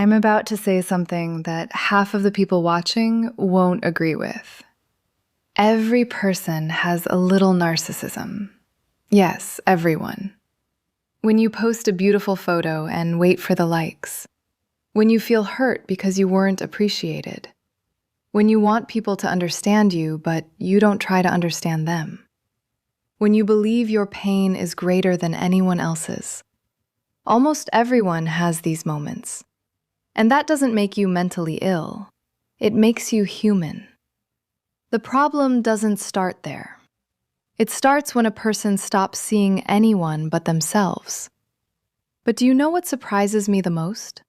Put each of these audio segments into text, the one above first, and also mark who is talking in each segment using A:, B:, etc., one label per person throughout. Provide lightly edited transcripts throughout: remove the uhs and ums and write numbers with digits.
A: I'm about to say something that half of the people watching won't agree with. Every person has a little narcissism. Yes, everyone. When you post a beautiful photo and wait for the likes. When you feel hurt because you weren't appreciated. When you want people to understand you, but you don't try to understand them. When you believe your pain is greater than anyone else's. Almost everyone has these moments. And that doesn't make you mentally ill. It makes you human. The problem doesn't start there. It starts when a person stops seeing anyone but themselves. But do you know what surprises me the most?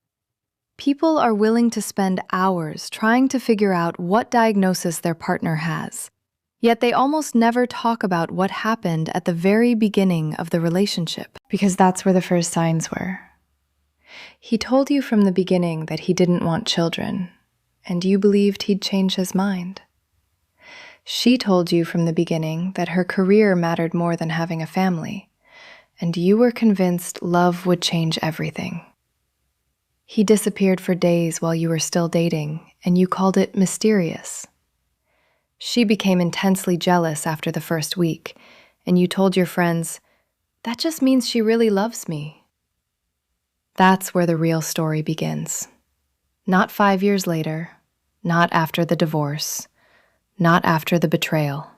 A: People are willing to spend hours trying to figure out what diagnosis their partner has, yet they almost never talk about what happened at the very beginning of the relationship, because that's where the first signs were. He told you from the beginning that he didn't want children, and you believed he'd change his mind. She told you from the beginning that her career mattered more than having a family, and you were convinced love would change everything. He disappeared for days while you were still dating, and you called it mysterious. She became intensely jealous after the first week, and you told your friends, "That just means she really loves me." That's where the real story begins. Not 5 years later, not after the divorce, not after the betrayal.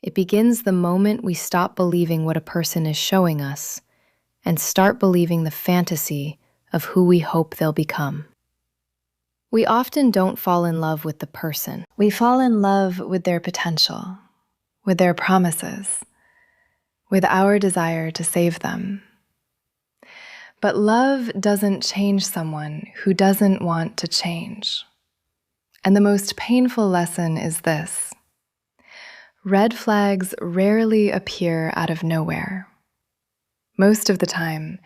A: It begins the moment we stop believing what a person is showing us and start believing the fantasy of who we hope they'll become. We often don't fall in love with the person. We fall in love with their potential, with their promises, with our desire to save them. But love doesn't change someone who doesn't want to change. And the most painful lesson is this: red flags rarely appear out of nowhere. Most of the time,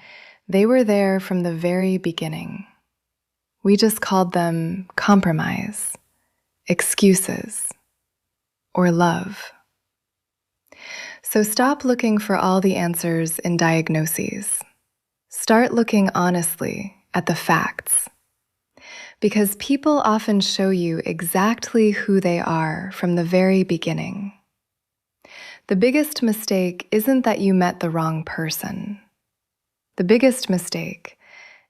A: they were there from the very beginning. We just called them compromise, excuses, or love. So stop looking for all the answers in diagnoses. Start looking honestly at the facts. Because people often show you exactly who they are from the very beginning. The biggest mistake isn't that you met the wrong person. The biggest mistake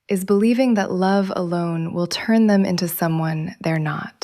A: is believing that love alone will turn them into someone they're not.